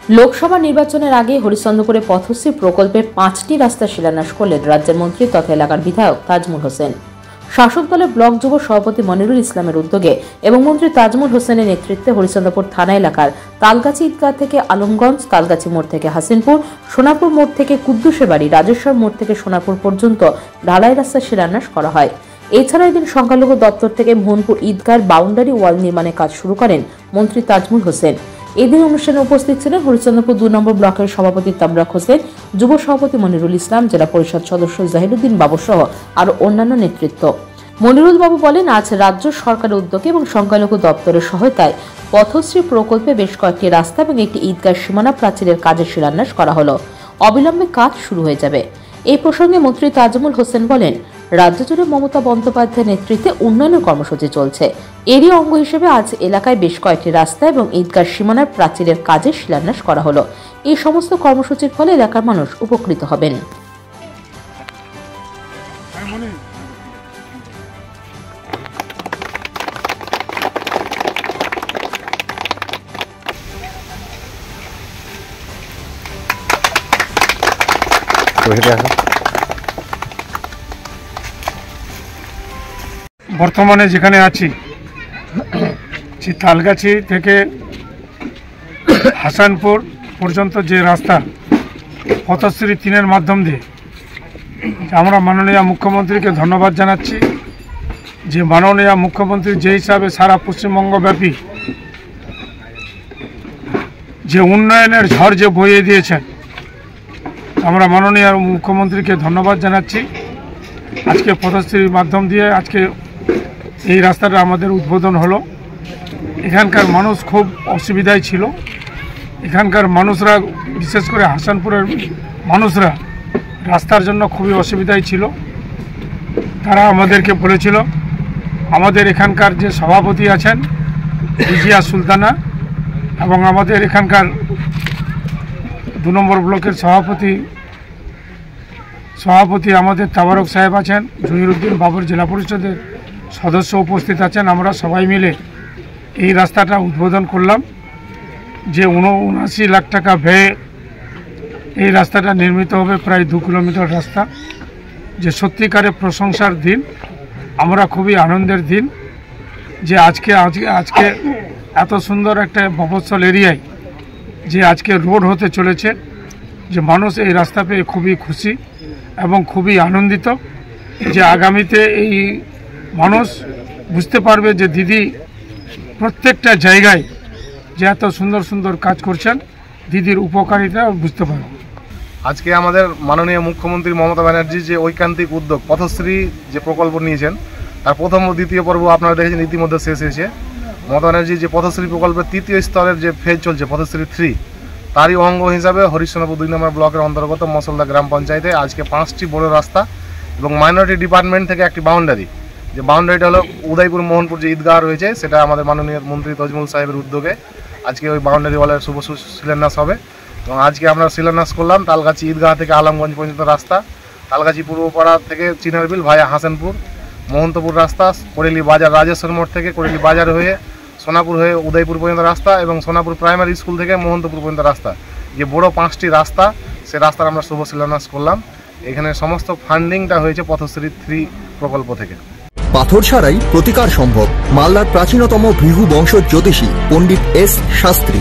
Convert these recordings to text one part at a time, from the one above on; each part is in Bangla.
লোকসভা নির্বাচনের আগে হরিশ্চন্দ্রপুরে পথশ্রী প্রকল্পে 5টি রাস্তা শিলান্যাস করলেন রাজ্যের মন্ত্রী তথা এলাকার বিধায়ক তাজমুল হোসেন। শাসক দলের ব্লক যুব সভাপতি মনিরুল ইসলামের উদ্যোগে এবং মন্ত্রী তাজমুল হোসেনের নেতৃত্বে হরিশ্চন্দ্রপুর থানা এলাকার তালগাছি ঈদগাহ থেকে আলমগঞ্জ, তালগাছি মোড় থেকে হাসিনপুর, সোনাপুর মোড় থেকে কুদ্দুসের বাড়ি, রাজেশ্বর মোড় থেকে সোনাপুর পর্যন্ত ঢালাই রাস্তা শিলান্যাস করা হয়। এছাড়া এদিন সংখ্যালঘু দপ্তর থেকে মোহনপুর ঈদগাহের বাউন্ডারি ওয়াল নির্মাণের কাজ শুরু করেন মন্ত্রী তাজমুল হোসেন। এদিন অনুষ্ঠানে উপস্থিত ছিলেন হরিশ্চন্দ্রপুর 2 নম্বর ব্লকের সভাপতি তাবরাক হোসেন, যুব সভাপতি মনিরুল ইসলাম, জেলা পরিষদ সদস্য জাহিরুদ্দিন বাবু সহ আরো অন্যান্য নেতৃত্ব। মনিরুল বাবু বলেন, আজ রাজ্য সরকারের উদ্যোগে এবং সংখ্যালঘু দপ্তরের সহায়তায় পথশ্রী প্রকল্পে বেশ কয়েকটি রাস্তা এবং একটি ঈদগাহ সীমানা প্রাচীরের কাজের শিলান্যাস করা হলো। অবিলম্বে কাজ শুরু হয়ে যাবে। এই প্রসঙ্গে মন্ত্রী তাজমুল হোসেন বলেন, রাজ্য জুড়ে মমতা বন্দ্যোপাধ্যায়ের নেতৃত্বে উন্নয়নের কর্মসূচি চলছে। এরই অঙ্গ হিসেবে আজ এলাকায় বেশ কয়েকটি রাস্তা এবং ঈদগাহ সীমানার প্রাচীরের কাজের শিলান্যাস করা হলো। এই সমস্ত কর্মসূচির ফলে এলাকার মানুষ উপকৃত হবেন। বর্তমানে যেখানে আছি যে তালগাছি থেকে হাসানপুর পর্যন্ত যে রাস্তা পথশ্রী 3-এর মাধ্যম দিয়ে আমরা মাননীয় মুখ্যমন্ত্রীকে ধন্যবাদ জানাচ্ছি যে মাননীয় মুখ্যমন্ত্রী যে হিসাবে সারা পশ্চিমবঙ্গব্যাপী যে উন্নয়নের ঝড় যে বইয়ে দিয়েছেন, আমরা মাননীয় মুখ্যমন্ত্রীকে ধন্যবাদ জানাচ্ছি। আজকে পথশ্রীর মাধ্যম দিয়ে আজকে এই রাস্তাটা আমাদের উদ্বোধন হলো। এখানকার মানুষ খুব অসুবিধায় ছিল। এখানকার মানুষরা, বিশেষ করে হাসানপুরের মানুষরা রাস্তার জন্য খুবই অসুবিধায় ছিল। তারা আমাদেরকে বলেছিল, আমাদের এখানকার যে সভাপতি আছেন রিজিয়া সুলতানা এবং আমাদের এখানকার 2 নম্বর ব্লকের সভাপতি আমাদের তাবারক সাহেব আছেন, জহিরুদ্দিন বাবুর জেলা পরিষদের সদস্য উপস্থিত আছেন। আমরা সবাই মিলে এই রাস্তাটা উদ্বোধন করলাম যে 79 লাখ টাকা ব্যয়ে এই রাস্তাটা নির্মিত হবে, প্রায় 2 কিলোমিটার রাস্তা। যে সত্যিকারের প্রশংসার দিন, আমরা খুবই আনন্দের দিন যে আজকে এত সুন্দর একটা মফস্বল এরিয়ায় যে আজকে রোড হতে চলেছে, যে মানুষ এই রাস্তা পেয়ে খুবই খুশি এবং খুবই আনন্দিত যে আগামীতে এই মানুষ বুঝতে পারবে যে দিদি প্রত্যেকটা জায়গায় যে এত সুন্দর সুন্দর কাজ করছেন, দিদির উপকারিতা বুঝতে পারবে। আজকে আমাদের মাননীয় মুখ্যমন্ত্রী মমতা ব্যানার্জি যে ঐকান্তিক উদ্যোগ পথশ্রী যে প্রকল্প নিয়েছেন, তার প্রথম ও দ্বিতীয় পর্ব আপনারা দেখেছেন ইতিমধ্যে শেষ হয়েছে। মমতা ব্যানার্জি যে পথশ্রী প্রকল্পের 3য় স্তরের যে ফেজ চলছে পথশ্রী 3, তারই অঙ্গ হিসাবে হরিশ্চন্দ্রপুর 2 নম্বর ব্লকের অন্তর্গত মসলদা গ্রাম পঞ্চায়েতে আজকে 5টি বড় রাস্তা এবং মাইনরিটি ডিপার্টমেন্ট থেকে একটি বাউন্ডারি, যে বাউন্ডারিটা হলো উদয়পুর মোহনপুর যে ঈদগাহ রয়েছে, সেটা আমাদের মাননীয় মন্ত্রী তাজমুল সাহেবের উদ্যোগে আজকে ওই বাউন্ডারি ওয়ালের শুভ শিলান্যাস হবে। এবং আজকে আমরা শিলান্যাস করলাম তালগাছি ঈদগাহ থেকে আলমগঞ্জ পর্যন্ত রাস্তা, তালগাছি পূর্বপাড়া থেকে চিনারবিল ভায়া হাসানপুর, মোহন্তপুর রাস্তা, কোরেলি বাজার রাজেশ্বর মোড় থেকে কোরেলি বাজার হয়ে সোনাপুর হয়ে উদয়পুর পর্যন্ত রাস্তা এবং সোনাপুর প্রাইমারি স্কুল থেকে মোহন্তপুর পর্যন্ত রাস্তা, যে বড় 5টি রাস্তা, সে রাস্তার আমরা শুভ শিলান্যাস করলাম। এখানে সমস্ত ফান্ডিংটা হয়েছে পথশ্রী 3 প্রকল্প থেকে। পাথর ছাড়াই প্রতিকার সম্ভব। মালদার প্রাচীনতম ভৃগু বংশ জ্যোতিষী পণ্ডিত এস শাস্ত্রী।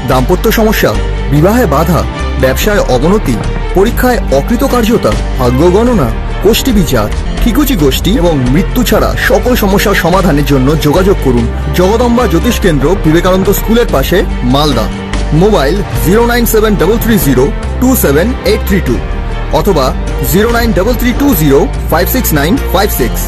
দাম্পত্য সমস্যা, বিবাহে বাধা, ব্যবসায় অবনতি, পরীক্ষায় অকৃতকার্যতা, ভাগ্য গণনা, গোষ্ঠী বিচার, ঠিকুচি গোষ্ঠী এবং মৃত্যু ছাড়া সকল সমস্যার সমাধানের জন্য যোগাযোগ করুন জগদম্বা জ্যোতিষ কেন্দ্র, বিবেকানন্দ স্কুলের পাশে, মালদা। মোবাইল 09733027832 অথবা 09332056956।